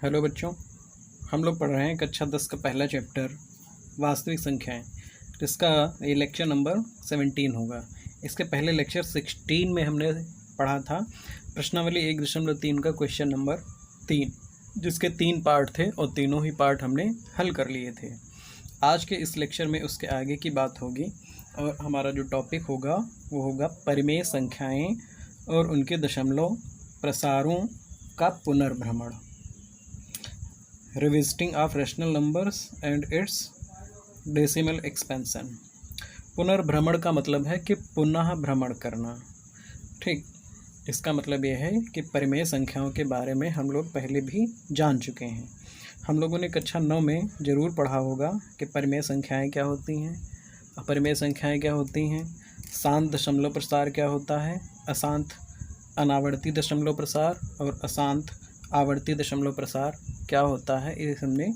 Hello बच्चों, हम लोग पढ़ रहे हैं कक्षा 10 का पहला चैप्टर वास्तविक संख्याएं, जिसका ये लेक्चर नंबर 17 होगा। इसके पहले लेक्चर 16 में हमने पढ़ा था प्रश्नावली 1.3 का क्वेश्चन नंबर 3, जिसके 3 पार्ट थे और तीनों ही पार्ट हमने हल कर लिए थे। आज के इस लेक्चर में उसके आगे की बात होगी और हमारा जो टॉपिक होगा वो होगा परिमेय संख्याएँ और उनके दशमलव प्रसारों का पुनर्भ्रमण, revisiting of rational numbers and its decimal expansion. पुनर्भ्रमण का मतलब है कि पुनः भ्रमण करना। ठीक, इसका मतलब यह है कि परिमेय संख्याओं के बारे में हम लोग पहले भी जान चुके हैं। हम लोगों ने कक्षा 9 में ज़रूर पढ़ा होगा कि परिमेय संख्याएं क्या होती हैं, अपरिमेय संख्याएं क्या होती हैं, शांत दशमलव प्रसार क्या होता है, अशांत अनावर्ती दशमलव प्रसार और अशांत आवर्ती दशमलव प्रसार क्या होता है। ये हमने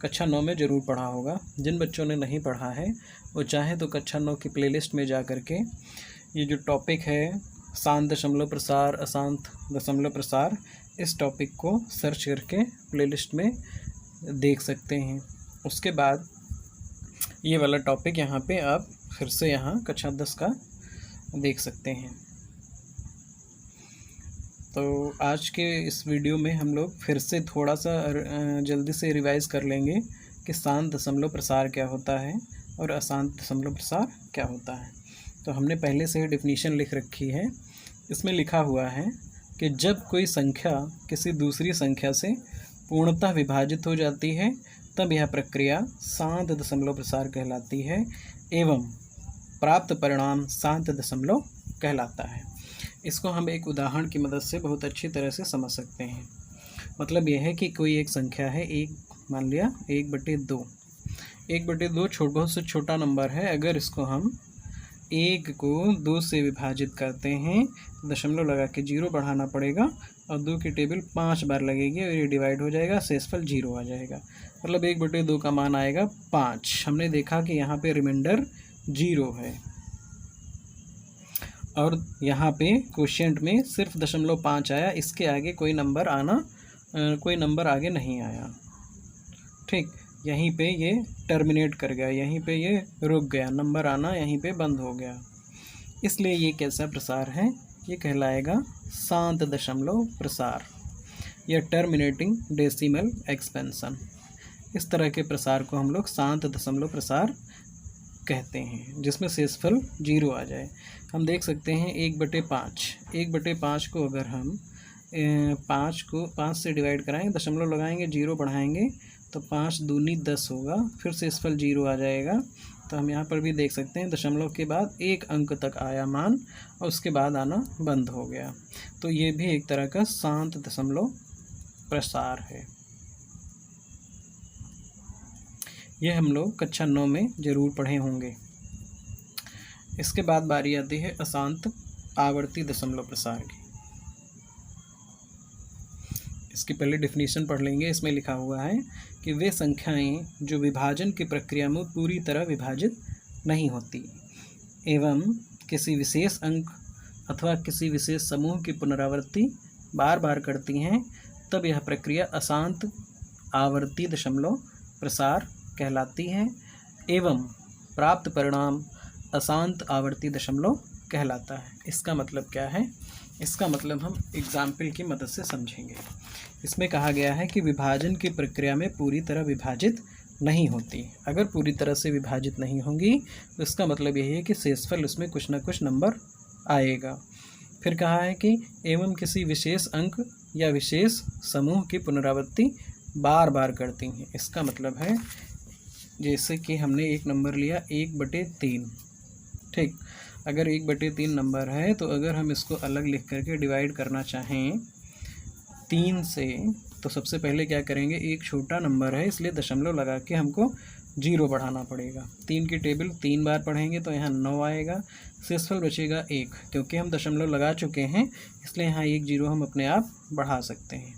कक्षा 9 में ज़रूर पढ़ा होगा। जिन बच्चों ने नहीं पढ़ा है वो चाहे तो कक्षा 9 की प्लेलिस्ट में जा कर के ये जो टॉपिक है शांत दशमलव प्रसार, अशांत दशमलव प्रसार, इस टॉपिक को सर्च करके प्लेलिस्ट में देख सकते हैं। उसके बाद ये वाला टॉपिक यहाँ पे आप फिर से यहाँ कक्षा 10 का देख सकते हैं। तो आज के इस वीडियो में हम लोग फिर से थोड़ा सा जल्दी से रिवाइज़ कर लेंगे कि शांत दशमलव प्रसार क्या होता है और अशांत दशमलव प्रसार क्या होता है। तो हमने पहले से ही डेफिनेशन लिख रखी है। इसमें लिखा हुआ है कि जब कोई संख्या किसी दूसरी संख्या से पूर्णतः विभाजित हो जाती है तब यह प्रक्रिया शांत दशमलव प्रसार कहलाती है एवं प्राप्त परिणाम शांत दशमलव कहलाता है। इसको हम एक उदाहरण की मदद से बहुत अच्छी तरह से समझ सकते हैं। मतलब यह है कि कोई एक संख्या है, मान लिया 1/2। 1/2 बहुत से छोटा नंबर है। अगर इसको हम 1 को 2 से विभाजित करते हैं, दशमलव लगा के 0 बढ़ाना पड़ेगा और 2 की टेबल 5 बार लगेगी और ये डिवाइड हो जाएगा, शेषफल 0 आ जाएगा। मतलब 1/2 का मान आएगा 5। हमने देखा कि यहाँ पे रिमाइंडर 0 है और यहाँ पे क्वोशिएंट में सिर्फ 0.5 आया, इसके आगे कोई नंबर आगे नहीं आया। ठीक, यहीं पे ये टर्मिनेट कर गया, यहीं पे ये रुक गया, नंबर आना यहीं पे बंद हो गया। इसलिए ये कैसा प्रसार है, ये कहलाएगा शांत दशमलव प्रसार या टर्मिनेटिंग डेसिमल एक्सपेंशन। इस तरह के प्रसार को हम लोग शांत दशमलव प्रसार कहते हैं, जिसमें शेषफल 0 आ जाए। हम देख सकते हैं 1/5। 1/5 को अगर हम 5 से डिवाइड कराएंगे, दशमलव लगाएंगे, 0 बढ़ाएंगे तो 5 दूनी 10 होगा, फिर शेषफल 0 आ जाएगा। तो हम यहाँ पर भी देख सकते हैं दशमलव के बाद 1 अंक तक आया मान और उसके बाद आना बंद हो गया। तो ये भी एक तरह का शांत दशमलव प्रसार है। यह हम लोग कक्षा 9 में ज़रूर पढ़े होंगे। इसके बाद बारी आती है अशांत आवर्ती दशमलव प्रसार की। इसकी पहले डेफिनेशन पढ़ लेंगे। इसमें लिखा हुआ है कि वे संख्याएं जो विभाजन की प्रक्रिया में पूरी तरह विभाजित नहीं होती एवं किसी विशेष अंक अथवा किसी विशेष समूह की पुनरावृत्ति बार बार करती हैं, तब यह प्रक्रिया अशांत आवर्ती दशमलव प्रसार कहलाती है एवं प्राप्त परिणाम अशांत आवर्ती दशमलव कहलाता है। इसका मतलब क्या है? इसका मतलब हम एग्जाम्पल की मदद से समझेंगे। इसमें कहा गया है कि विभाजन की प्रक्रिया में पूरी तरह विभाजित नहीं होती। अगर पूरी तरह से विभाजित नहीं होंगी तो इसका मतलब यही है कि शेषफल उसमें कुछ ना कुछ नंबर आएगा। फिर कहा है कि एवं किसी विशेष अंक या विशेष समूह की पुनरावृत्ति बार बार करती हैं। इसका मतलब है जैसे कि हमने एक नंबर लिया 1/3। ठीक, अगर 1/3 नंबर है तो अगर हम इसको अलग लिख करके डिवाइड करना चाहें 3 से, तो सबसे पहले क्या करेंगे, एक छोटा नंबर है इसलिए दशमलव लगा के हमको 0 बढ़ाना पड़ेगा। 3 की टेबल 3 बार पढ़ेंगे तो यहाँ 9 आएगा, शेषफल बचेगा 1। क्योंकि हम दशमलव लगा चुके हैं इसलिए यहाँ 1 0 हम अपने आप बढ़ा सकते हैं।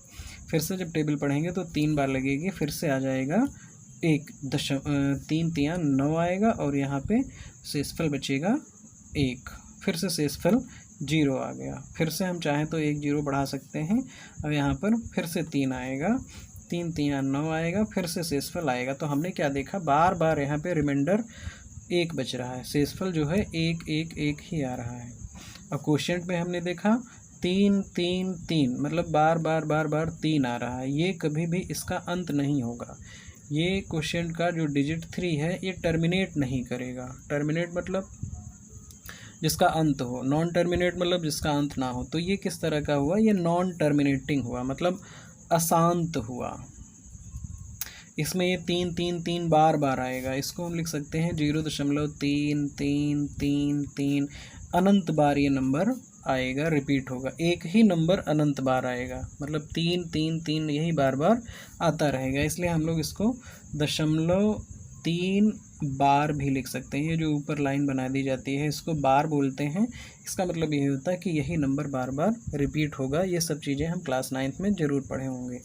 फिर से जब टेबल पढ़ेंगे तो 3 बार लगेगी, फिर से आ जाएगा 3 3 9 आएगा और यहाँ पे शेषफल बचेगा 1। फिर से शेषफल 0 आ गया। फिर से हम चाहें तो 1 0 बढ़ा सकते हैं और यहाँ पर फिर से 3 आएगा 3 3 9 आएगा, फिर से शेषफल आएगा। तो हमने क्या देखा, बार बार यहाँ पे रिमाइंडर 1 बच रहा है, शेषफल जो है 1 1 1 ही आ रहा है। और क्वोशिएंट में हमने देखा 3 3 3, मतलब बार बार बार बार 3 आ रहा है। ये कभी भी इसका अंत नहीं होगा। ये क्वोशिएंट का जो डिजिट 3 है ये टर्मिनेट नहीं करेगा। टर्मिनेट मतलब जिसका अंत हो, नॉन टर्मिनेट मतलब जिसका अंत ना हो। तो ये किस तरह का हुआ, ये नॉन टर्मिनेटिंग हुआ, मतलब अशांत हुआ। इसमें ये 3 3 3 बार बार आएगा। इसको हम लिख सकते हैं 0.33333, अनंत बार ये नंबर आएगा, रिपीट होगा। एक ही नंबर अनंत बार आएगा, मतलब 3 3 3 यही बार बार आता रहेगा। इसलिए हम लोग इसको 0.3 बार भी लिख सकते हैं। जो ऊपर लाइन बना दी जाती है इसको बार बोलते हैं। इसका मतलब ये होता है कि यही नंबर बार बार रिपीट होगा। ये सब चीज़ें हम क्लास 9th में ज़रूर पढ़े होंगे।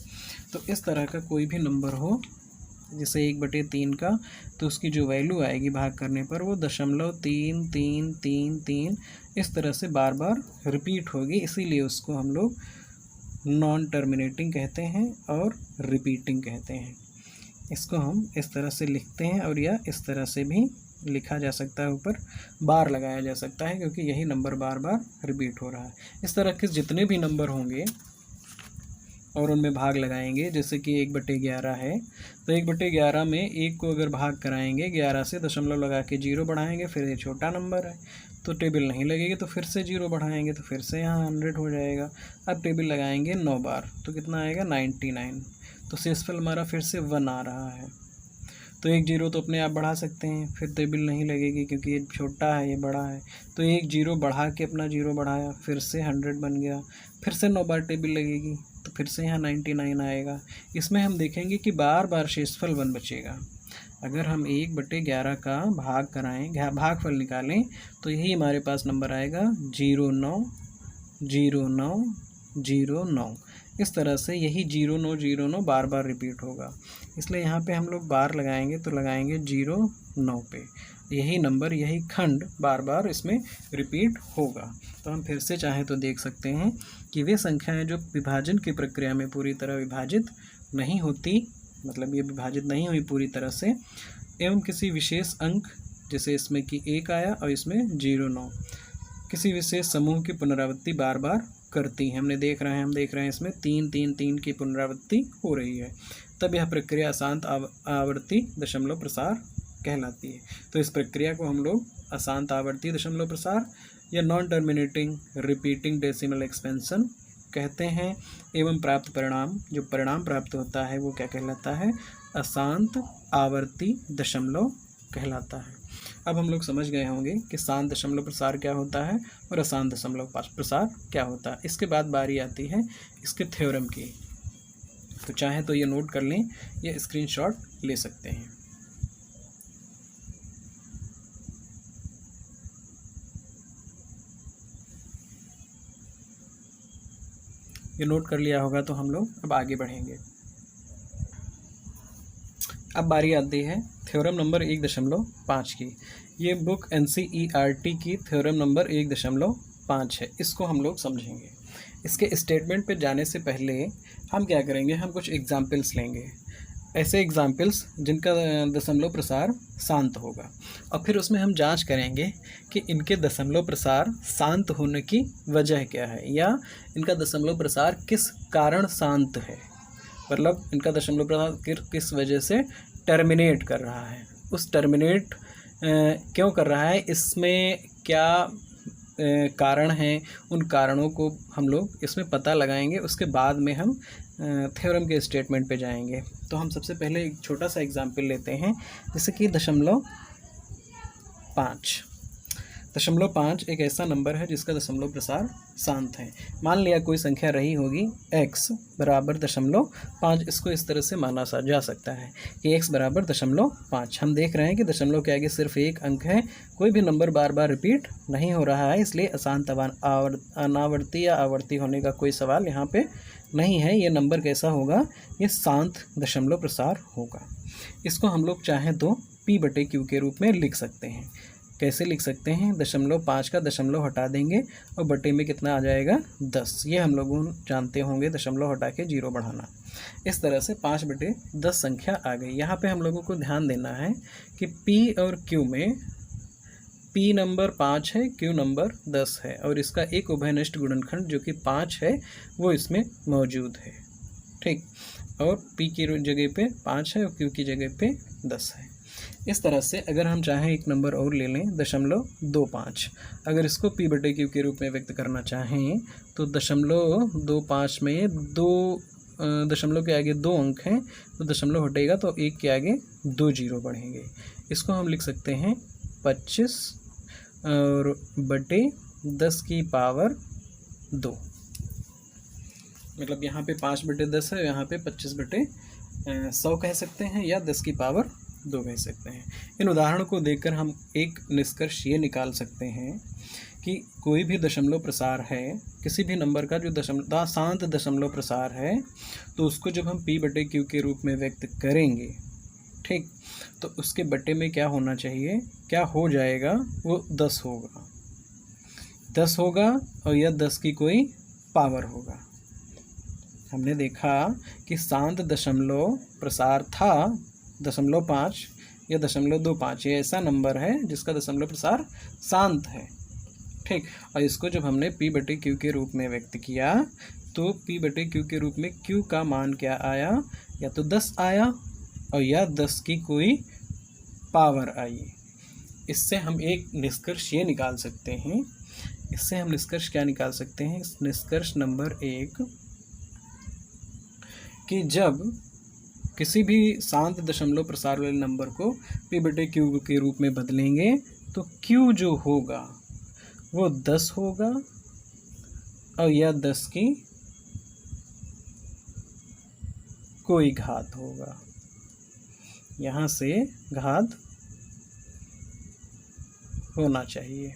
तो इस तरह का कोई भी नंबर हो, जैसे 1/3 का, तो उसकी जो वैल्यू आएगी भाग करने पर वो 0.3333 इस तरह से बार बार रिपीट होगी। इसीलिए उसको हम लोग नॉन टर्मिनेटिंग कहते हैं और रिपीटिंग कहते हैं। इसको हम इस तरह से लिखते हैं, और या इस तरह से भी लिखा जा सकता है, ऊपर बार लगाया जा सकता है, क्योंकि यही नंबर बार बार रिपीट हो रहा है। इस तरह के जितने भी नंबर होंगे और उनमें भाग लगाएंगे, जैसे कि 1/11 है, तो 1/11 में 1 को अगर भाग कराएंगे 11 से, दशमलव लगा के 0 बढ़ाएंगे, फिर ये छोटा नंबर है तो टेबल नहीं लगेगी, तो फिर से 0 बढ़ाएंगे तो फिर से यहाँ 100 हो जाएगा। अब टेबल लगाएंगे 9 बार तो कितना आएगा 99, तो शेषफल हमारा फिर से 1 आ रहा है। तो 1 0 तो अपने आप बढ़ा सकते हैं, फिर टेबल नहीं लगेगी क्योंकि ये छोटा है ये बड़ा है। तो 1 0 बढ़ा के अपना 0 बढ़ाया, फिर से 100 बन गया, फिर से 9 बार टेबल लगेगी तो फिर से यहाँ 99 आएगा। इसमें हम देखेंगे कि बार बार शेषफल 1 बचेगा। अगर हम 1/11 का भाग कराएं, भागफल निकालें, तो यही हमारे पास नंबर आएगा 090909। इस तरह से यही 0909 बार बार रिपीट होगा। इसलिए यहाँ पे हम लोग बार लगाएंगे तो लगाएंगे 09 पे। यही नंबर, यही खंड बार बार इसमें रिपीट होगा। तो हम फिर से चाहें तो देख सकते हैं कि वे संख्याएं जो विभाजन की प्रक्रिया में पूरी तरह विभाजित नहीं होती, मतलब ये विभाजित नहीं हुई पूरी तरह से, एवं किसी विशेष अंक, जैसे इसमें कि 1 आया और इसमें 09, किसी विशेष समूह की पुनरावृत्ति बार बार करती हैं। हम देख रहे हैं इसमें 3 3 3 की पुनरावृत्ति हो रही है, तब यह प्रक्रिया अशांत आवर्ती दशमलव प्रसार कहलाती है। तो इस प्रक्रिया को हम लोग अशांत आवर्ती दशमलव प्रसार या non terminating repeating decimal expansion कहते हैं। एवं प्राप्त परिणाम, जो परिणाम प्राप्त होता है वो क्या कहलाता है, अशांत आवर्ती दशमलव कहलाता है। अब हम लोग समझ गए होंगे कि शांत दशमलव प्रसार क्या होता है और अशांत दशमलव प्रसार क्या होता है। इसके बाद बारी आती है इसके थ्योरम की। तो चाहे तो ये नोट कर लें या स्क्रीनशॉट ले सकते हैं। ये नोट कर लिया होगा तो हम लोग अब आगे बढ़ेंगे। अब बारी आती है थ्योरम नंबर 1.5 की। ये बुक NCERT की थ्योरम नंबर 1.5 है। इसको हम लोग समझेंगे। इसके स्टेटमेंट पे जाने से पहले हम क्या करेंगे, हम कुछ एग्जाम्पल्स लेंगे, ऐसे एग्जाम्पल्स जिनका दशमलव प्रसार शांत होगा, और फिर उसमें हम जांच करेंगे कि इनके दशमलव प्रसार शांत होने की वजह क्या है, या इनका दशमलव प्रसार किस कारण शांत है, मतलब इनका दशमलव प्रसार किस वजह से टर्मिनेट कर रहा है। उस टर्मिनेट क्यों कर रहा है, इसमें क्या कारण हैं, उन कारणों को हम लोग इसमें पता लगाएंगे। उसके बाद में हम थ्योरम के स्टेटमेंट पे जाएंगे। तो हम सबसे पहले एक छोटा सा एग्जाम्पल लेते हैं, जैसे कि 0.5 एक ऐसा नंबर है जिसका दशमलव प्रसार शांत है। मान लिया कोई संख्या रही होगी x बराबर 0.5। इसको इस तरह से माना जा सकता है कि x बराबर 0.5। हम देख रहे हैं कि दशमलव के आगे सिर्फ एक अंक है, कोई भी नंबर बार बार रिपीट नहीं हो रहा है, इसलिए अशांत अनावर्ती या आवर्ती होने का कोई सवाल यहाँ पे नहीं है। ये नंबर कैसा होगा, ये शांत दशमलव प्रसार होगा। इसको हम लोग चाहें तो P/Q के रूप में लिख सकते हैं। कैसे लिख सकते हैं, 0.5 का दशमलव हटा देंगे और बटे में कितना आ जाएगा 10। ये हम लोग जानते होंगे, दशमलव हटा के 0 बढ़ाना। इस तरह से 5/10 संख्या आ गई। यहाँ पे हम लोगों को ध्यान देना है कि P और Q में P नंबर 5 है, Q नंबर 10 है और इसका एक उभयनिष्ठ गुणनखंड जो कि 5 है वो इसमें मौजूद है। ठीक, और P की जगह पे 5 है और Q की जगह पे 10 है। इस तरह से अगर हम चाहें एक नंबर और ले लें 0.25, अगर इसको P/Q के रूप में व्यक्त करना चाहें तो 0.25 में 2 दशमलव के आगे 2 अंक हैं तो दशमलव हटेगा तो 1 के आगे 2 जीरो बढ़ेंगे। इसको हम लिख सकते हैं 25 और बटे 10 की पावर 2। मतलब यहाँ पे 5/10 है, यहाँ पे 25/100 कह सकते हैं या 10 की पावर 2 कह सकते हैं। इन उदाहरणों को देखकर हम एक निष्कर्ष ये निकाल सकते हैं कि कोई भी दशमलव प्रसार है, किसी भी नंबर का जो शांत दशमलव प्रसार है, तो उसको जब हम P/Q के रूप में व्यक्त करेंगे, ठीक, तो उसके बटे में क्या होना चाहिए, क्या हो जाएगा, वो 10 होगा। 10 होगा और यह 10 की कोई पावर होगा। हमने देखा कि शांत दशमलव प्रसार था 0.5 या 0.25, ये ऐसा नंबर है जिसका दशमलव प्रसार शांत है। ठीक, और इसको जब हमने P/Q के रूप में व्यक्त किया तो P/Q के रूप में Q का मान क्या आया, या तो 10 आया और या 10 की कोई पावर आई। इससे हम एक निष्कर्ष ये निकाल सकते हैं, इससे हम निष्कर्ष क्या निकाल सकते हैं, निष्कर्ष नंबर 1 कि जब किसी भी शांत दशमलव प्रसार वाले नंबर को P/Q के रूप में बदलेंगे तो Q जो होगा वो 10 होगा और यह 10 की कोई घात होगा। यहाँ से घात होना चाहिए।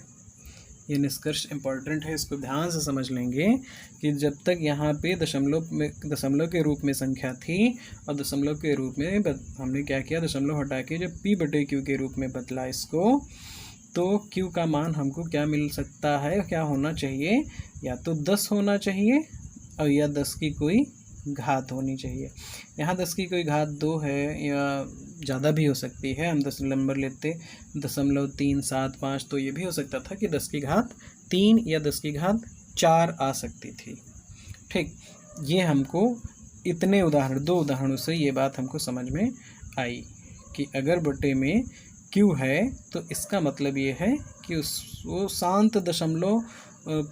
ये निष्कर्ष इम्पॉर्टेंट है, इसको ध्यान से समझ लेंगे कि जब तक यहाँ पे दशमलव के रूप में संख्या थी और दशमलव के रूप में हमने क्या किया, दशमलव हटा के जब P/Q के रूप में बदला इसको, तो Q का मान हमको क्या मिल सकता है, क्या होना चाहिए, या तो 10 होना चाहिए और या 10 की कोई घात होनी चाहिए। यहाँ 10 की कोई घात 2 है या ज़्यादा भी हो सकती है। हम 10 नंबर लेते 0.375, तो ये भी हो सकता था कि 10 की घात 3 या 10 की घात 4 आ सकती थी। ठीक, ये हमको इतने उदाहरण, 2 उदाहरणों से ये बात हमको समझ में आई कि अगर बटे में Q है तो इसका मतलब ये है कि वो शांत दशमलव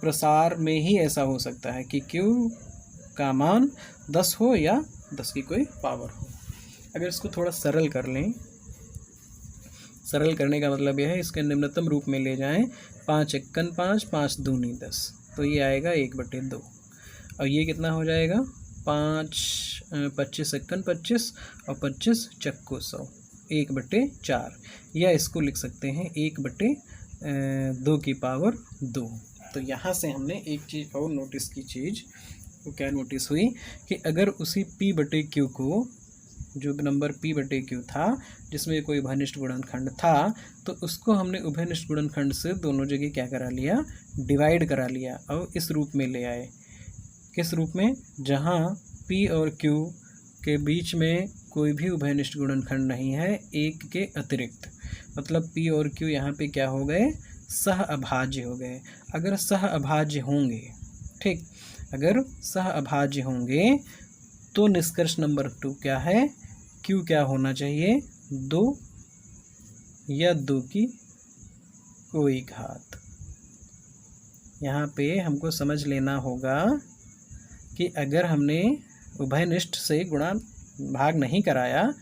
प्रसार में ही ऐसा हो सकता है कि Q का मान 10 हो या 10 की कोई पावर हो। अगर इसको थोड़ा सरल कर लें, सरल करने का मतलब यह है इसके निम्नतम रूप में ले जाएं, 5 एकन 5, 5 दूनी 10, तो ये आएगा 1/2 और ये कितना हो जाएगा 25 एकन 25 और 25 चक्कू 100, 1/4, या इसको लिख सकते हैं 1/2 की पावर 2। तो यहाँ से हमने एक चीज़ और नोटिस की, चीज़ वो क्या नोटिस हुई कि अगर उसी P/Q को, जो नंबर P/Q था जिसमें कोई उभयनिष्ठ गुणनखंड था, तो उसको हमने उभयनिष्ठ गुणनखंड से दोनों जगह क्या करा लिया, डिवाइड करा लिया और इस रूप में ले आए। किस रूप में, जहाँ P और Q के बीच में कोई भी उभयनिष्ठ गुणनखंड नहीं है एक के अतिरिक्त, मतलब P और Q यहाँ पे क्या हो गए, सह अभाज्य हो गए। अगर सह अभाज्य होंगे, ठीक, अगर सह अभाज्य होंगे तो निष्कर्ष नंबर 2 क्या है, Q क्या होना चाहिए, 2 या 2 की कोई घात। यहाँ पे हमको समझ लेना होगा कि अगर हमने उभयनिष्ठ से गुणा भाग नहीं कराया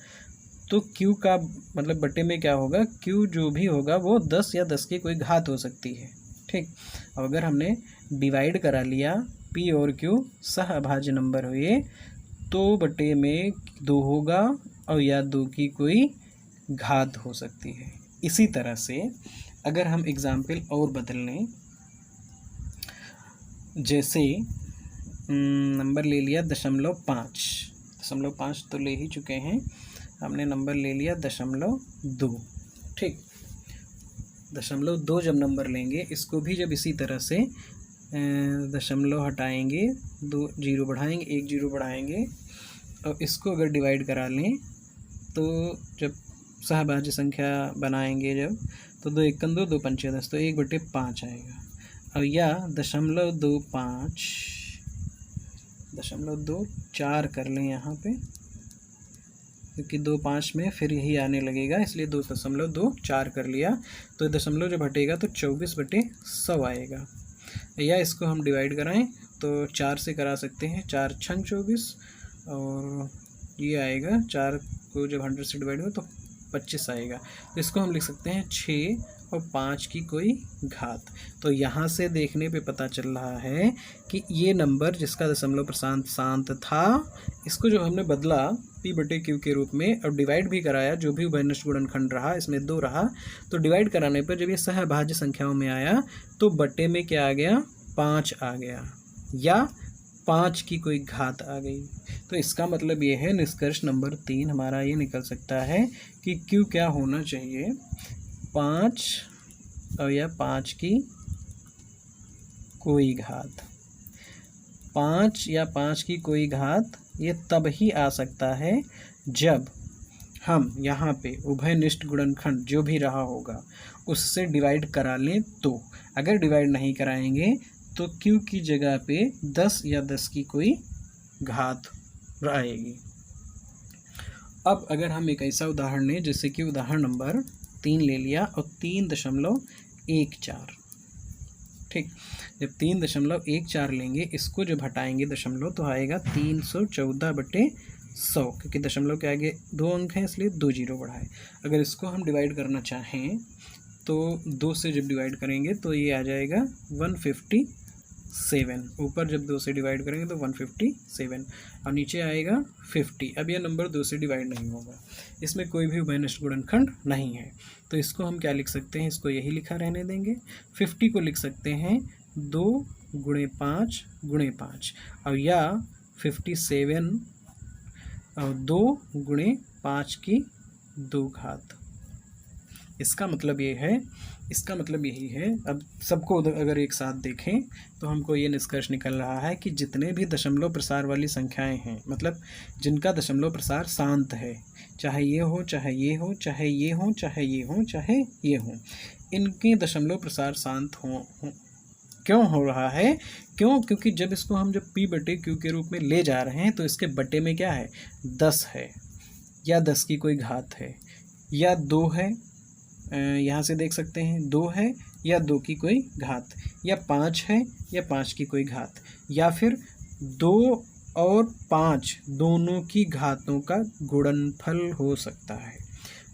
तो Q का मतलब बटे में क्या होगा, Q जो भी होगा वो 10 या 10 की कोई घात हो सकती है। ठीक, और अगर हमने डिवाइड करा लिया, P और Q सह अभाज्य नंबर हुए, तो बटे में 2 होगा और या 2 की कोई घात हो सकती है। इसी तरह से अगर हम एग्जाम्पल और बदल लें, जैसे नंबर ले लिया 0.5 तो ले ही चुके हैं, हमने नंबर ले लिया 0.2, ठीक, 0.2 जब नंबर लेंगे, इसको भी जब इसी तरह से दशमलव हटाएंगे, 2 जीरो बढ़ाएंगे, 1 जीरो बढ़ाएंगे और इसको अगर डिवाइड करा लें तो जब सहभाज्य संख्या बनाएंगे जब, तो 2 एकम 2, 2 पंचे 10, तो 1/5 आएगा। अब या 0.24 कर लें यहाँ पे, क्योंकि 2 5 में फिर यही आने लगेगा, इसलिए 2.24 कर लिया, तो दशमलव जब हटेगा तो 24/100 आएगा। या इसको हम डिवाइड कराएं तो 4 से करा सकते हैं, 4 छंग 24, और ये आएगा 4 को जब 100 से डिवाइड हो तो 25 आएगा। तो इसको हम लिख सकते हैं 6 और 5 की कोई घात। तो यहाँ से देखने पे पता चल रहा है कि ये नंबर जिसका दशमलव शांत था, इसको जो हमने बदला p/q के रूप में और डिवाइड भी कराया, जो भी उभयनिष्ठ गुणनखंड रहा, इसमें 2 रहा, तो डिवाइड कराने पर जब ये सहभाज्य संख्याओं में आया तो बटे में क्या आ गया, 5 आ गया, या 5 की कोई घात आ गई। तो इसका मतलब ये है, निष्कर्ष नंबर 3 हमारा ये निकल सकता है कि q क्या होना चाहिए, 5 और या 5 की कोई घात। 5 या 5 की कोई घात ये तब ही आ सकता है जब हम यहाँ पे उभयनिष्ठ गुणनखंड जो भी रहा होगा उससे डिवाइड करा लें। तो अगर डिवाइड नहीं कराएंगे तो q की जगह पे 10 या 10 की कोई घात आएगी। अब अगर हम एक ऐसा उदाहरण लें, जैसे कि उदाहरण नंबर 3 ले लिया और 3.14, ठीक, जब 3.14 लेंगे, इसको जब हटाएंगे दशमलव तो आएगा 314/100, क्योंकि दशमलव के आगे 2 अंक हैं इसलिए 2 जीरो बढ़ाए। अगर इसको हम डिवाइड करना चाहें तो 2 से जब डिवाइड करेंगे तो ये आ जाएगा 157, ऊपर जब 2 से डिवाइड करेंगे तो 157 और नीचे आएगा 50। अब यह नंबर 2 से डिवाइड नहीं होगा, इसमें कोई भी उभयनिष्ठ गुणनखंड नहीं है, तो इसको हम क्या लिख सकते हैं, इसको यही लिखा रहने देंगे। 50 को लिख सकते हैं 2 × 5 × 5, और या 57 और 2 × 5 की 2 घात। इसका मतलब यही है। अब सबको अगर एक साथ देखें तो हमको ये निष्कर्ष निकल रहा है कि जितने भी दशमलव प्रसार वाली संख्याएं हैं, मतलब जिनका दशमलव प्रसार शांत है, चाहे ये हो, चाहे ये हो, चाहे ये हो, चाहे ये हो, चाहे ये हो, इनके दशमलव प्रसार शांत हो क्यों हो रहा है? क्योंकि जब इसको हम जब p/q के रूप में ले जा रहे हैं तो इसके बटे में क्या है, 10 है, या 10 की कोई घात है, या 2 है, यहाँ से देख सकते हैं 2 है, या 2 की कोई घात, या 5 है, या 5 की कोई घात, या फिर 2 और 5 दोनों की घातों का गुणनफल हो सकता है।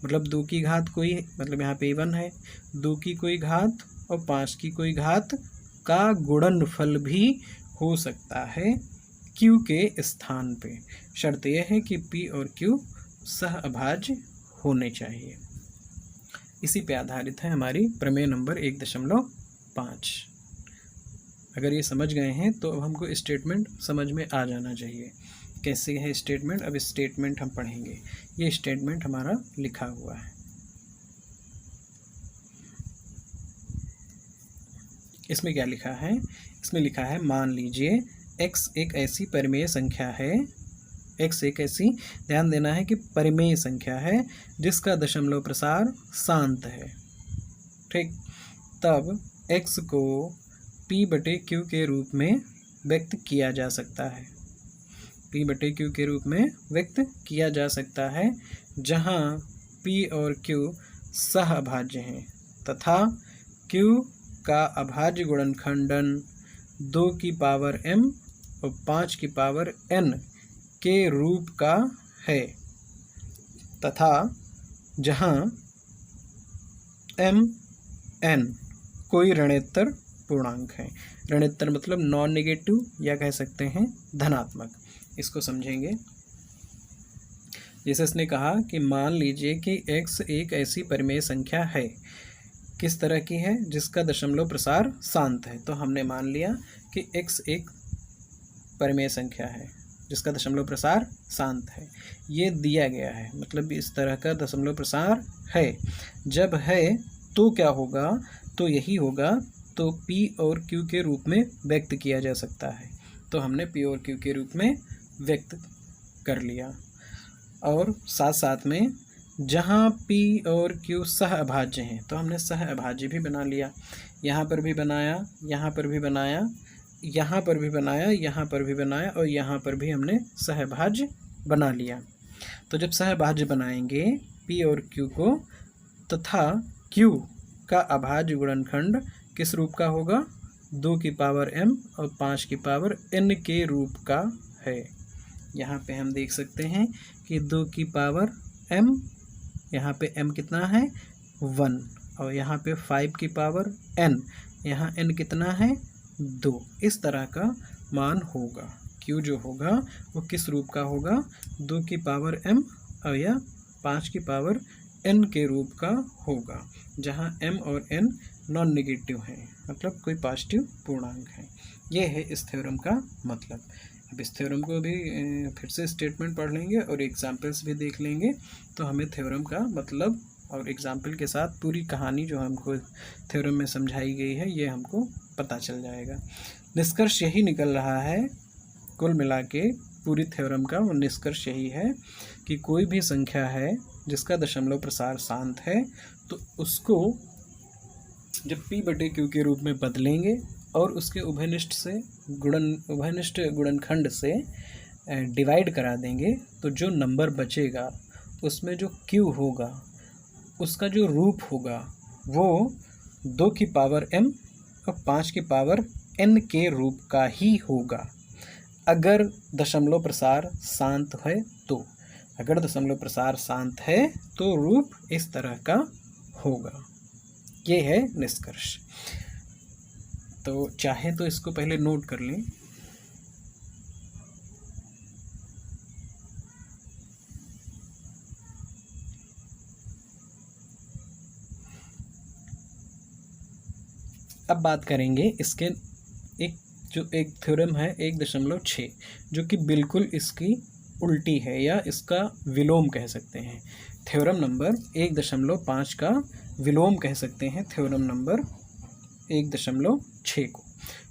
मतलब 2 की घात कोई, मतलब यहाँ पे 1 है, 2 की कोई घात और 5 की कोई घात का गुणनफल भी हो सकता है q के स्थान पे। शर्त यह है कि p और q सहअभाज्य होने चाहिए। इसी पे आधारित है हमारी प्रमेय नंबर 1.5। अगर ये समझ गए हैं तो अब हमको स्टेटमेंट समझ में आ जाना चाहिए। कैसे है स्टेटमेंट, अब स्टेटमेंट हम पढ़ेंगे। ये स्टेटमेंट हमारा लिखा हुआ है, इसमें क्या लिखा है, इसमें लिखा है मान लीजिए x एक ऐसी परिमेय संख्या है, x एक ऐसी, ध्यान देना है कि परिमेय संख्या है जिसका दशमलव प्रसार शांत है, ठीक। तब x को p/q के रूप में व्यक्त किया जा सकता है, p/q के रूप में व्यक्त किया जा सकता है, जहाँ p और q सहअभाज्य हैं तथा q का अभाज्य गुणनखंडन 2 की पावर m और 5 की पावर n के रूप का है, तथा जहाँ m n कोई ऋणोत्तर पूर्णांक है। ऋणोत्तर मतलब नॉन नेगेटिव या कह सकते हैं धनात्मक। इसको समझेंगे। जैसे इसने कहा कि मान लीजिए कि x एक ऐसी परिमेय संख्या है, किस तरह की है, जिसका दशमलव प्रसार शांत है। तो हमने मान लिया कि x एक परिमेय संख्या है जिसका दशमलव प्रसार शांत है, ये दिया गया है, मतलब इस तरह का दशमलव प्रसार है। जब है तो क्या होगा, तो यही होगा, तो P और Q के रूप में व्यक्त किया जा सकता है। तो हमने P और Q के रूप में व्यक्त कर लिया। और साथ साथ में जहाँ P और Q सह अभाज्य हैं तो हमने सह अभाज्य भी बना लिया। यहाँ पर भी बनाया, यहाँ पर भी बनाया, यहाँ पर भी बनाया, यहाँ पर भी बनाया, और यहाँ पर भी हमने सहभाज्य बना लिया। तो जब सहभाज्य बनाएंगे P और Q को, तथा Q का अभाज्य गुणनखंड किस रूप का होगा, 2 की पावर m और 5 की पावर n के रूप का है। यहाँ पे हम देख सकते हैं कि 2 की पावर m, यहाँ पे m कितना है 1, और यहाँ पे 5 की पावर n, यहाँ n कितना है 2। इस तरह का मान होगा। Q जो होगा वो किस रूप का होगा, 2 की पावर m और या 5 की पावर n के रूप का होगा, जहाँ m और n नॉन नेगेटिव हैं, मतलब कोई पॉजिटिव पूर्णांक है। ये है इस थ्योरम का मतलब। अब इस थ्योरम को भी फिर से स्टेटमेंट पढ़ लेंगे और एग्जाम्पल्स भी देख लेंगे, तो हमें थ्योरम का मतलब और एग्जाम्पल के साथ पूरी कहानी जो हमको थ्योरम में समझाई गई है ये हमको पता चल जाएगा। निष्कर्ष यही निकल रहा है, कुल मिला के पूरी थ्योरम का वो निष्कर्ष यही है कि कोई भी संख्या है जिसका दशमलव प्रसार शांत है, तो उसको जब P बटे Q के रूप में बदलेंगे और उसके उभयनिष्ठ गुणनखंड से डिवाइड करा देंगे, तो जो नंबर बचेगा उसमें जो Q होगा उसका जो रूप होगा वो 2 की पावर m और 5 की पावर n के रूप का ही होगा, अगर दशमलव प्रसार शांत है तो। अगर दशमलव प्रसार शांत है तो रूप इस तरह का होगा। ये है निष्कर्ष। तो चाहे तो इसको पहले नोट कर लें। अब बात करेंगे इसके एक थ्योरम है 1.6, जो कि बिल्कुल इसकी उल्टी है या इसका विलोम कह सकते हैं। थ्योरम नंबर 1.5 का विलोम कह सकते हैं थ्योरम नंबर 1.6 को।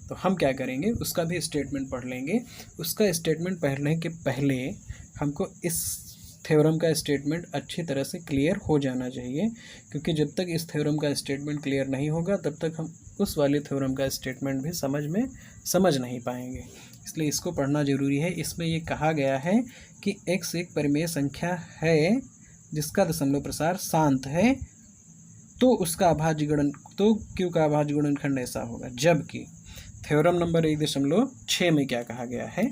तो हम क्या करेंगे, उसका भी स्टेटमेंट पढ़ लेंगे। उसका स्टेटमेंट पढ़ने के पहले हमको इस थ्योरम का स्टेटमेंट अच्छी तरह से क्लियर हो जाना चाहिए, क्योंकि जब तक इस थ्योरम का स्टेटमेंट क्लियर नहीं होगा तब तक हम उस वाले थ्योरम का स्टेटमेंट भी समझ नहीं पाएंगे। इसलिए इसको पढ़ना ज़रूरी है। इसमें ये कहा गया है कि x एक परिमेय संख्या है जिसका दशमलव प्रसार शांत है, तो उसका अभाज्य गुणन तो Q का अभाज्य गुणनखंड ऐसा होगा। जबकि थ्योरम नंबर 1.6 में क्या कहा गया है,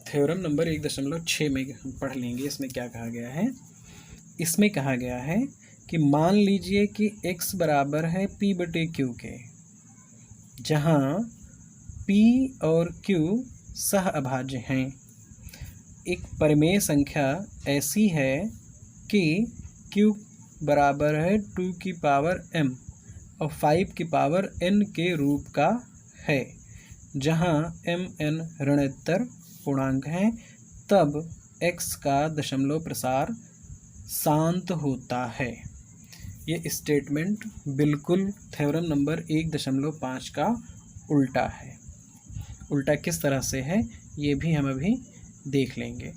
थ्योरम नंबर 1.6 में पढ़ लेंगे। इसमें क्या कहा गया है, इसमें कहा गया है कि मान लीजिए कि x बराबर है P बटे Q के, जहाँ P और Q सह अभाज्य हैं। एक परिमेय संख्या ऐसी है कि Q बराबर है 2 की पावर m और 5 की पावर n के रूप का है, जहाँ m n ऋणोत्तर पूर्णांक हैं, तब x का दशमलव प्रसार शांत होता है। ये स्टेटमेंट बिल्कुल थ्योरम नंबर 1.5 का उल्टा है। उल्टा किस तरह से है ये भी हम अभी देख लेंगे।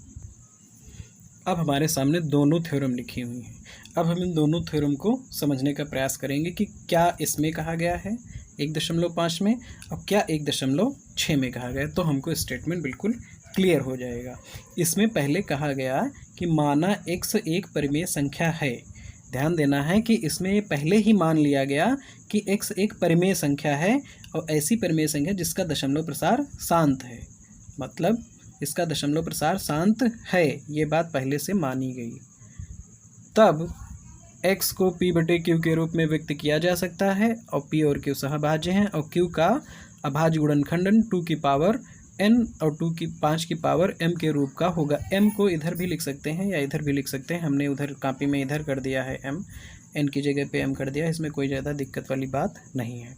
अब हमारे सामने दोनों थ्योरम लिखी हुई हैं। अब हम इन दोनों थ्योरम को समझने का प्रयास करेंगे कि क्या इसमें कहा गया है 1.5 में और क्या 1.6 में कहा गया है, तो हमको स्टेटमेंट बिल्कुल क्लियर हो जाएगा। इसमें पहले कहा गया कि माना x एक परिमेय संख्या है। ध्यान देना है कि इसमें ये पहले ही मान लिया गया कि x एक परिमेय संख्या है और ऐसी परिमेय संख्या जिसका दशमलव प्रसार शांत है, मतलब इसका दशमलव प्रसार शांत है, ये बात पहले से मानी गई। तब x को P बटे Q के रूप में व्यक्त किया जा सकता है और P और Q सहभाज्य हैं और Q का अभाज्य गुणनखंड 2 की पावर n और 5 की पावर m के रूप का होगा। m को इधर भी लिख सकते हैं या इधर भी लिख सकते हैं। हमने उधर कॉपी में इधर कर दिया है m, n की जगह पे m कर दिया। इसमें कोई ज़्यादा दिक्कत वाली बात नहीं है,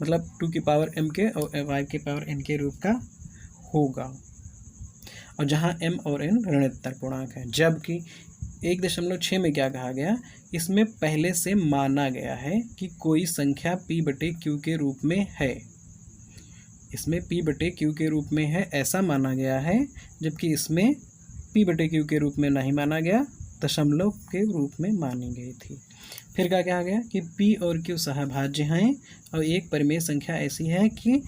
मतलब 2 की पावर m के और 5 की पावर n के रूप का होगा, और जहाँ m और n ऋणोत्तर पूर्णांक है। जबकि 1.6 में क्या कहा गया, इसमें पहले से माना गया है कि कोई संख्या P/Q के रूप में है, इसमें P/Q के रूप में है ऐसा माना गया है, जबकि इसमें P/Q के रूप में नहीं माना गया, दशमलव के रूप में मानी गई थी। फिर क्या कहा गया कि P और Q सहभाज्य हैं और एक परिमेय संख्या ऐसी है कि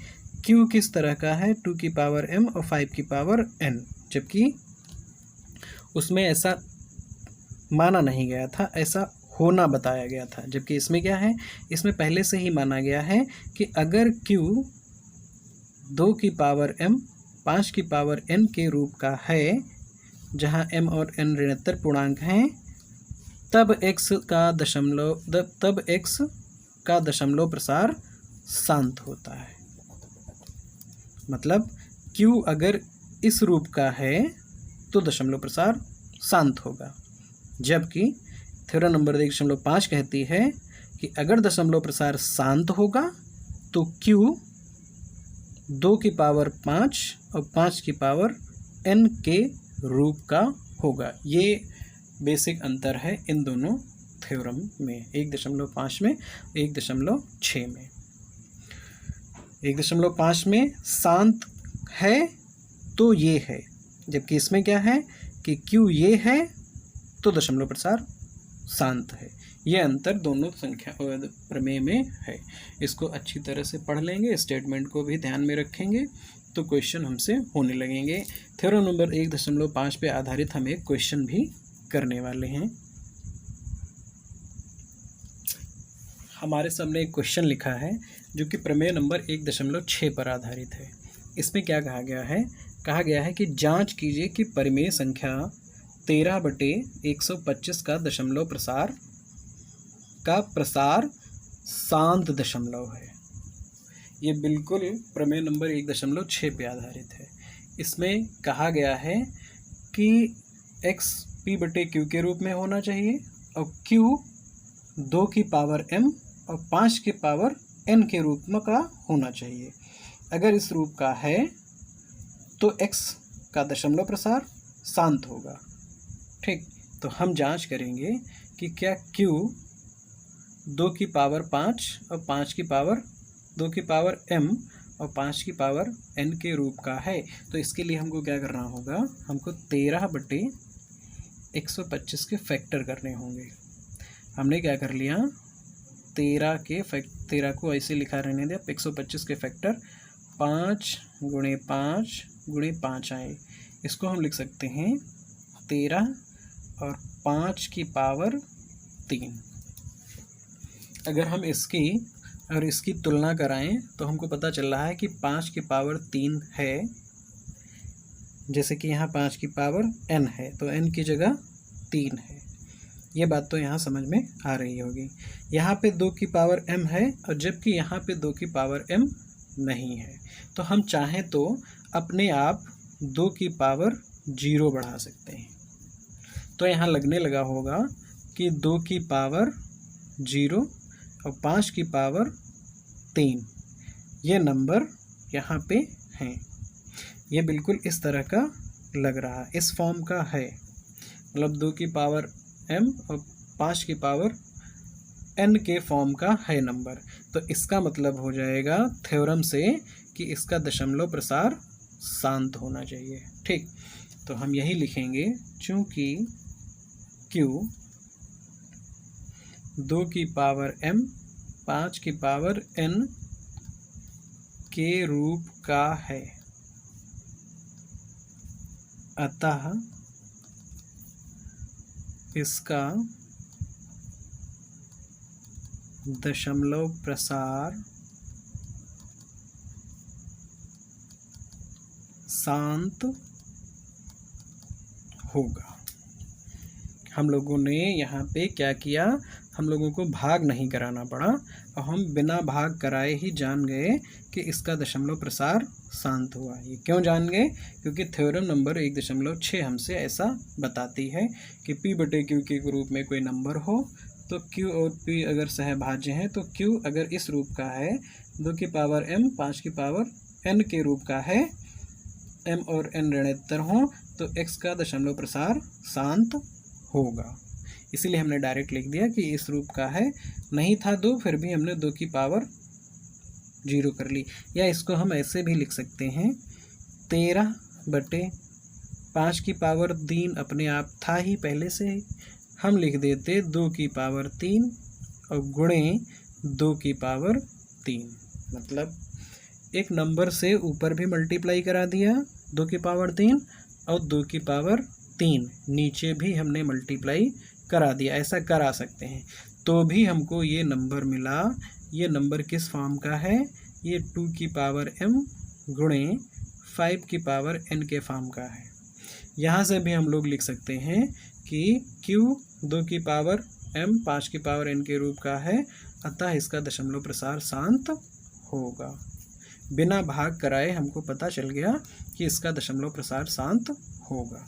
Q किस तरह का है, 2 की पावर m और 5 की पावर n, जबकि उसमें ऐसा माना नहीं गया था, ऐसा होना बताया गया था। जबकि इसमें क्या है, इसमें पहले से ही माना गया है कि अगर Q 2 की पावर m 5 की पावर n के रूप का है, जहाँ m और n ऋणात्मक पूर्णांक हैं, तब x का दशमलव प्रसार शांत होता है। मतलब Q अगर इस रूप का है तो दशमलव प्रसार शांत होगा, जबकि थ्योरम नंबर 1.5 कहती है कि अगर दशमलव प्रसार शांत होगा तो Q 2 की पावर 5 और 5 की पावर n के रूप का होगा। ये बेसिक अंतर है इन दोनों थ्योरम में, 1.5 में, 1.6 में। 1.5 में शांत है तो ये है, जबकि इसमें क्या है कि Q ये है तो दशमलव प्रसार शांत है। ये अंतर दोनों संख्या प्रमेय में है। इसको अच्छी तरह से पढ़ लेंगे, स्टेटमेंट को भी ध्यान में रखेंगे तो क्वेश्चन हमसे होने लगेंगे। थ्योरम नंबर 1.5 पे आधारित हम एक क्वेश्चन भी करने वाले हैं। हमारे सामने एक क्वेश्चन लिखा है जो कि प्रमेय नंबर 1.6 पर आधारित है। इसमें क्या कहा गया है, कहा गया है कि जांच कीजिए कि परिमेय संख्या 13/125 का दशमलव प्रसार शांत दशमलव है। ये बिल्कुल प्रमेय नंबर 1.6 पे आधारित है। इसमें कहा गया है कि x P/Q के रूप में होना चाहिए और Q 2 की पावर m और 5 की पावर n के रूप में का होना चाहिए। अगर इस रूप का है तो x का दशमलव प्रसार शांत होगा। ठीक, तो हम जांच करेंगे कि क्या Q 2 की पावर 5 और 5 की पावर 2 की पावर m और 5 की पावर n के रूप का है। तो इसके लिए हमको क्या करना होगा, हमको 13/125 के फैक्टर करने होंगे। हमने क्या कर लिया, 13 को ऐसे लिखा रहने दिया, 125 के फैक्टर 5 × 5 × 5 आए। इसको हम लिख सकते हैं 13 और 5 की पावर 3। अगर हम इसकी तुलना कराएं तो हमको पता चल रहा है कि 5 की पावर 3 है, जैसे कि यहाँ 5 की पावर n है तो n की जगह 3 है। ये बात तो यहाँ समझ में आ रही होगी। यहाँ पे 2 की पावर m है और जबकि यहाँ पे 2 की पावर m नहीं है, तो हम चाहें तो अपने आप 2 की पावर 0 बढ़ा सकते हैं। तो यहाँ लगने लगा होगा कि 2 की पावर 0 और 5 की पावर 3 ये नंबर यहाँ पे हैं। ये बिल्कुल इस तरह का लग रहा है, इस फॉर्म का है, मतलब 2 की पावर m और 5 की पावर n के फॉर्म का है नंबर। तो इसका मतलब हो जाएगा थ्योरम से कि इसका दशमलव प्रसार शांत होना चाहिए। ठीक, तो हम यही लिखेंगे, चूँकि Q 2 की पावर m 5 की पावर n के रूप का है, अतः इसका दशमलव प्रसार शांत होगा। हम लोगों ने यहाँ पे क्या किया, हम लोगों को भाग नहीं कराना पड़ा और हम बिना भाग कराए ही जान गए कि इसका दशमलव प्रसार शांत हुआ। ये क्यों जान गए, क्योंकि थ्योरम नंबर 1.6 हमसे ऐसा बताती है कि P/Q के रूप में कोई नंबर हो तो Q और P अगर सहभाज्य हैं तो Q अगर इस रूप का है, 2 की पावर m 5 की पावर n के रूप का है, m और n ऋणात्मक हों तो x का दशमलव प्रसार शांत होगा। इसीलिए हमने डायरेक्ट लिख दिया कि इस रूप का है। नहीं था 2, फिर भी हमने 2 की पावर 0 कर ली। या इसको हम ऐसे भी लिख सकते हैं, 13/5 की पावर 3 अपने आप था ही पहले से ही, हम लिख देते 2 की पावर 3 और गुणे 2 की पावर 3। मतलब एक नंबर से ऊपर भी मल्टीप्लाई करा दिया 2 की पावर 3 और 2 की पावर 3 नीचे भी हमने मल्टीप्लाई करा दिया। ऐसा करा सकते हैं तो भी हमको ये नंबर मिला। ये नंबर किस फॉर्म का है? ये 2 की पावर m गुणे 5 की पावर n के फॉर्म का है। यहाँ से भी हम लोग लिख सकते हैं कि q 2 की पावर m 5 की पावर n के रूप का है, अतः इसका दशमलव प्रसार शांत होगा। बिना भाग कराए हमको पता चल गया कि इसका दशमलव प्रसार शांत होगा।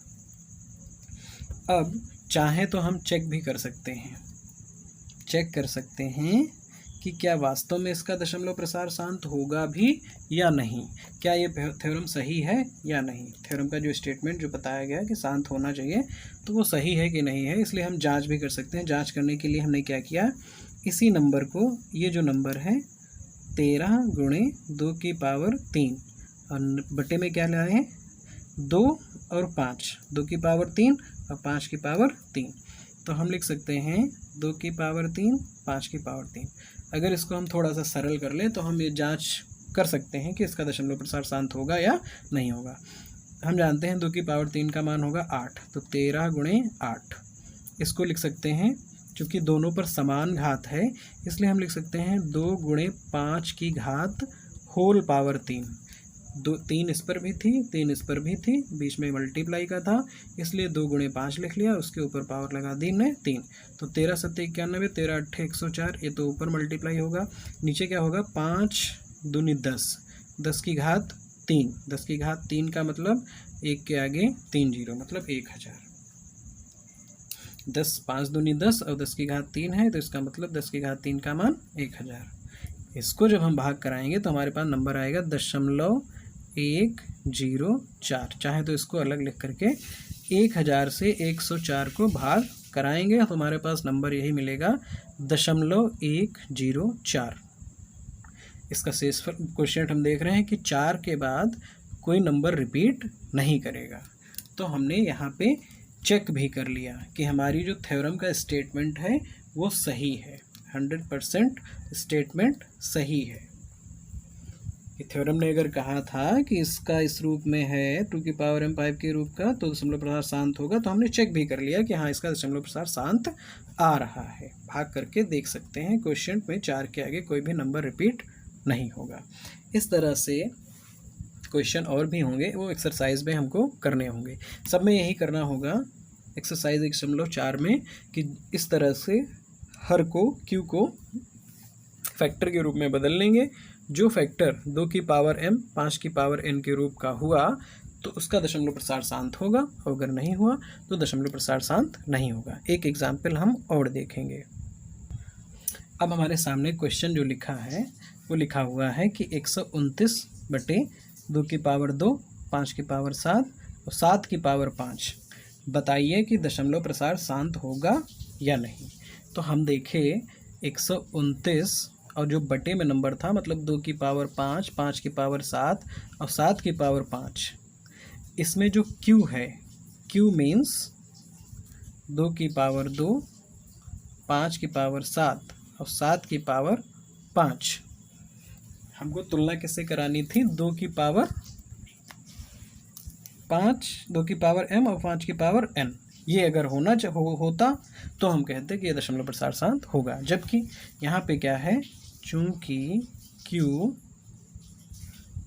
अब चाहे तो हम चेक भी कर सकते हैं, चेक कर सकते हैं कि क्या वास्तव में इसका दशमलव प्रसार शांत होगा भी या नहीं, क्या ये थ्योरम सही है या नहीं। थ्योरम का जो स्टेटमेंट जो बताया गया कि शांत होना चाहिए, तो वो सही है कि नहीं है, इसलिए हम जांच भी कर सकते हैं। जांच करने के लिए हमने क्या किया, इसी नंबर को, ये जो नंबर है 13 गुणे 2 की पावर 3 और बटे में क्या लाए हैं 2 और 5, 2 की पावर 3 और 5 की पावर 3। तो हम लिख सकते हैं 2 की पावर 3 5 की पावर 3। अगर इसको हम थोड़ा सा सरल कर लें तो हम ये जांच कर सकते हैं कि इसका दशमलव प्रसार शांत होगा या नहीं होगा। हम जानते हैं 2 की पावर 3 का मान होगा 8, तो 13 गुणे 8 इसको लिख सकते हैं। चूँकि दोनों पर समान घात है इसलिए हम लिख सकते हैं 2 गुणे 5 की घात होल पावर 3। 3 इस पर भी थी, 3 इस पर भी थी, बीच में मल्टीप्लाई का था, इसलिए 2 गुणे 5 लिख लिया, उसके ऊपर पावर लगा दी ने 3। तो 13 7 91, 13 8 104, ये तो ऊपर मल्टीप्लाई होगा। नीचे क्या होगा 5 दूनी 10, 10 की घात 3, 10 की घात 3 का मतलब 1 के आगे 3 जीरो मतलब 1000। 10 5 दूनी 10 और 10 की घात 3 है, तो इसका मतलब 10 की घात 3 का मान 1000। इसको जब हम भाग कराएंगे तो हमारे पास नंबर आएगा 0.104। चाहे तो इसको अलग लिख करके 1000 से 104 को भाग कराएंगे तो हमारे पास नंबर यही मिलेगा 0.104। इसका शेष क्वेश्चन हम देख रहे हैं कि 4 के बाद कोई नंबर रिपीट नहीं करेगा। तो हमने यहाँ पे चेक भी कर लिया कि हमारी जो थ्योरम का स्टेटमेंट है वो सही है, 100% स्टेटमेंट सही है। कि थ्योरम ने अगर कहा था कि इसका इस रूप में है 2 की पावर m 5 के रूप का, तो दशमलव प्रसार शांत होगा, तो हमने चेक भी कर लिया कि हाँ इसका दशमलव प्रसार शांत आ रहा है। भाग करके देख सकते हैं क्वेश्चन में 4 के आगे कोई भी नंबर रिपीट नहीं होगा। इस तरह से क्वेश्चन और भी होंगे, वो एक्सरसाइज में हमको करने होंगे। सब में यही करना होगा एक्सरसाइज 1.4 में कि इस तरह से हर को क्यू को फैक्टर के रूप में बदल लेंगे। जो फैक्टर 2 की पावर m 5 की पावर n के रूप का हुआ तो उसका दशमलव प्रसार शांत होगा, और अगर नहीं हुआ तो दशमलव प्रसार शांत नहीं होगा। एक एग्जाम्पल हम और देखेंगे। अब हमारे सामने क्वेश्चन जो लिखा है वो लिखा हुआ है कि 129/2 की पावर 2 5 की पावर 7 और 7 की पावर 5 बताइए कि दशमलव प्रसार शांत होगा या नहीं। तो हम देखें 129 और जो बटे में नंबर था मतलब 2 की पावर 5 5 की पावर 7 और 7 की पावर 5, इसमें जो q है, q मीन्स 2 की पावर 2 5 की पावर 7 और 7 की पावर 5। हमको तुलना किससे करानी थी 2 की पावर 5, 2 की पावर m और 5 की पावर n। ये अगर होता तो हम कहते कि ये दशमलव प्रसार शांत होगा। जबकि यहाँ पे क्या है, चूंकि q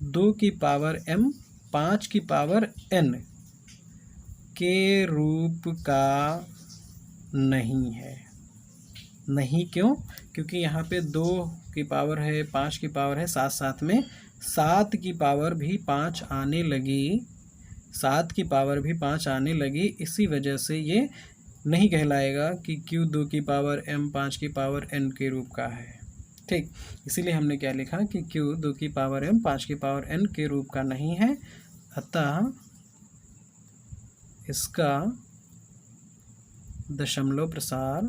2 की पावर m 5 की पावर n के रूप का नहीं है। नहीं क्यों? क्योंकि यहाँ पे 2 की पावर है 5 की पावर है, साथ साथ में 7 की पावर भी 5 आने लगी, 7 की पावर भी 5 आने लगी। इसी वजह से ये नहीं कहलाएगा कि q 2 की पावर m 5 की पावर n के रूप का है। ठीक, इसीलिए हमने क्या लिखा कि q 2 की पावर m 5 की पावर n के रूप का नहीं है, अतः इसका दशमलव प्रसार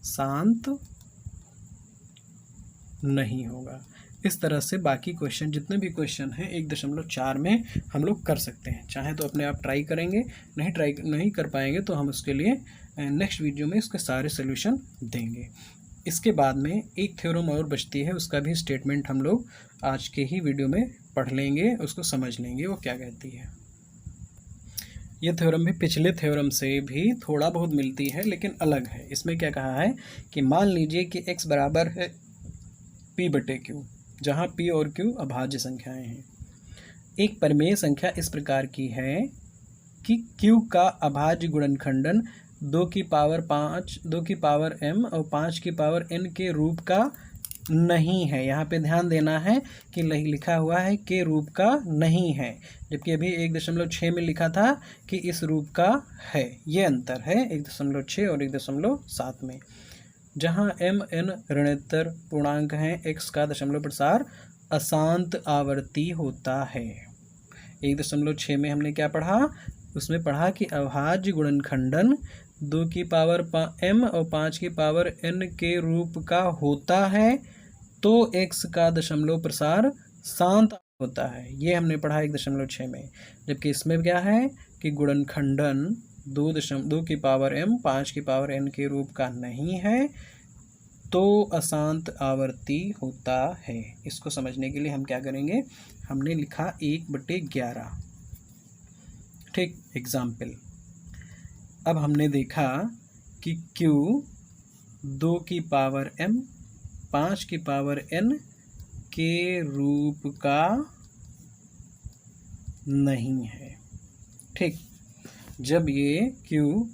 शांत नहीं होगा। इस तरह से बाकी क्वेश्चन जितने भी क्वेश्चन हैं 1.4 में हम लोग कर सकते हैं। चाहे तो अपने आप ट्राई करेंगे, नहीं कर पाएंगे तो हम उसके लिए नेक्स्ट वीडियो में इसके सारे सोल्यूशन देंगे। इसके बाद में एक थ्योरम और बचती है, उसका भी स्टेटमेंट हम लोग आज के ही वीडियो में पढ़ लेंगे, उसको समझ लेंगे वो क्या कहती है। ये थ्योरम भी पिछले थ्योरम से भी थोड़ा बहुत मिलती है लेकिन अलग है। इसमें क्या कहा है कि मान लीजिए कि x बराबर है p/q, जहाँ p और q अभाज्य संख्याएं हैं। एक परिमेय संख्या इस प्रकार की है कि q का अभाज्य गुणनखंडन 2 की पावर 5, 2 की पावर m और 5 की पावर n के रूप का नहीं है। यहाँ पे ध्यान देना है कि लिखा हुआ है के रूप का नहीं है, जबकि अभी 1.6 में लिखा था कि इस रूप का है। ये अंतर है 1.6 और 1.7 में। जहाँ m n ऋणोत्तर पूर्णांक हैं, x का दशमलव प्रसार अशांत आवर्ती होता है। 1.6 में हमने क्या पढ़ा, उसमें पढ़ा कि अभाज्य गुणनखंडन 2 की पावर m और 5 की पावर n के रूप का होता है तो x का दशमलव प्रसार शांत होता है। ये हमने पढ़ा 1.6 में। जबकि इसमें क्या है कि गुणनखंडन 2 की पावर m 5 की पावर n के रूप का नहीं है तो अशांत आवर्ती होता है। इसको समझने के लिए हम क्या करेंगे, हमने लिखा 1/11। ठीक, एग्जाम्पल। अब हमने देखा कि q 2 की पावर m 5 की पावर n के रूप का नहीं है। ठीक, जब ये q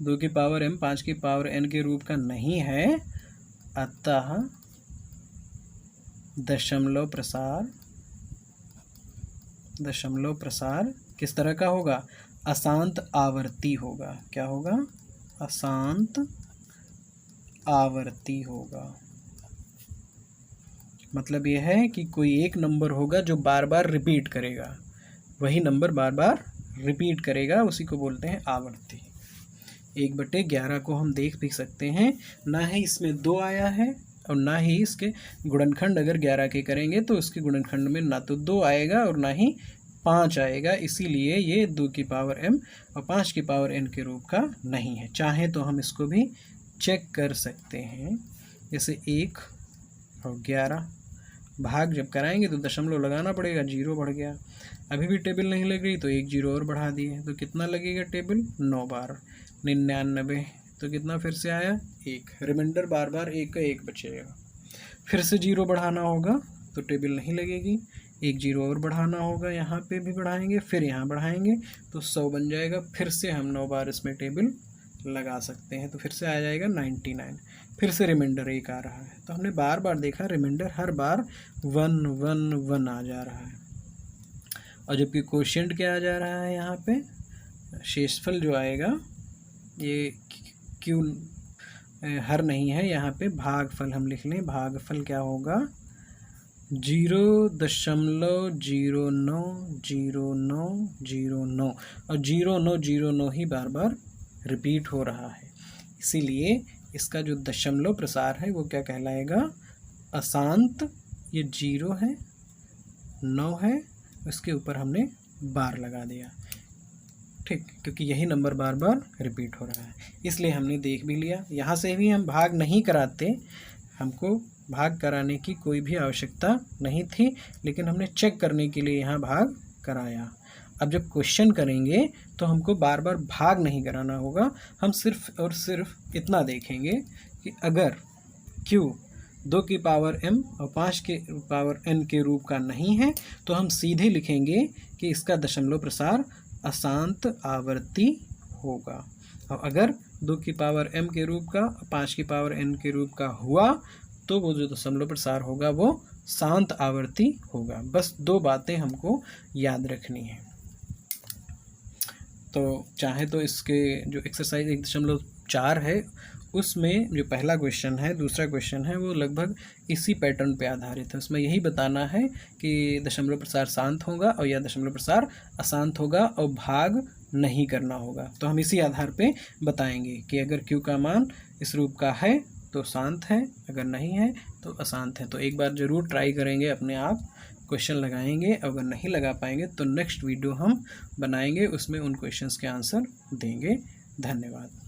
2 की पावर m 5 की पावर n के रूप का नहीं है, अतः दशमलव प्रसार किस तरह का होगा, अशांत आवर्ती होगा। क्या होगा, अशांत आवर्ती होगा। मतलब यह है कि कोई एक नंबर होगा जो बार बार रिपीट करेगा, वही नंबर बार बार रिपीट करेगा, उसी को बोलते हैं आवर्ती। 1/11 को हम देख भी सकते हैं, ना ही इसमें 2 आया है और ना ही इसके गुणनखंड अगर 11 के करेंगे तो उसके गुणनखंड में ना तो 2 आएगा और ना ही 5 आएगा। इसीलिए ये 2 की पावर m और 5 की पावर n के रूप का नहीं है। चाहे तो हम इसको भी चेक कर सकते हैं, जैसे 1 और 11 भाग जब कराएंगे तो दशमलव लगाना पड़ेगा, 0 बढ़ गया। अभी भी टेबल नहीं लग रही तो 1 0 और बढ़ा दिए तो कितना लगेगा टेबल, 9 बार 99, तो कितना फिर से आया 1। रिमाइंडर बार बार 1 का 1 बचेगा। फिर से 0 बढ़ाना होगा तो टेबल नहीं लगेगी, 1 0 और बढ़ाना होगा, यहाँ पे भी बढ़ाएंगे, फिर यहाँ बढ़ाएंगे तो 100 बन जाएगा। फिर से हम 9 बार इसमें टेबल लगा सकते हैं तो फिर से आ जाएगा 99। फिर से रिमाइंडर 1 आ रहा है, तो हमने बार बार देखा रिमाइंडर हर बार 1 1 1 आ जा रहा है। और जबकि क्वोशिएंट क्या आ जा रहा है, यहाँ पे शेषफल जो आएगा ये क्यों हर नहीं है, यहाँ पे भागफल हम लिख लें। भागफल क्या होगा, 0.090909 और 0909 ही बार बार रिपीट हो रहा है। इसीलिए इसका जो दशमलव प्रसार है वो क्या कहलाएगा, अशांत। ये 0 है, 9 है, उसके ऊपर हमने बार लगा दिया। ठीक, क्योंकि यही नंबर बार बार रिपीट हो रहा है, इसलिए हमने देख भी लिया। यहाँ से भी हम भाग नहीं कराते, हमको भाग कराने की कोई भी आवश्यकता नहीं थी, लेकिन हमने चेक करने के लिए यहाँ भाग कराया। अब जब क्वेश्चन करेंगे तो हमको बार बार भाग नहीं कराना होगा, हम सिर्फ और सिर्फ इतना देखेंगे कि अगर q 2 की पावर m और 5 की पावर n के रूप का नहीं है तो हम सीधे लिखेंगे कि इसका दशमलव प्रसार अशांत आवर्ती होगा। और अगर 2 की पावर m के रूप का 5 की पावर n के रूप का हुआ तो वो जो दशमलव प्रसार होगा वो शांत आवर्ती होगा। बस 2 बातें हमको याद रखनी है। तो चाहे तो इसके जो एक्सरसाइज 1.4 है उसमें जो पहला क्वेश्चन है, दूसरा क्वेश्चन है, वो लगभग इसी पैटर्न पे आधारित है। उसमें यही बताना है कि दशमलव प्रसार शांत होगा और या दशमलव प्रसार अशांत होगा और भाग नहीं करना होगा। तो हम इसी आधार पे बताएंगे कि अगर Q का मान इस रूप का है तो शांत है, अगर नहीं है तो अशांत है। तो एक बार ज़रूर ट्राई करेंगे, अपने आप क्वेश्चन लगाएंगे। अगर नहीं लगा पाएंगे तो नेक्स्ट वीडियो हम बनाएंगे, उसमें उन क्वेश्चंस के आंसर देंगे। धन्यवाद।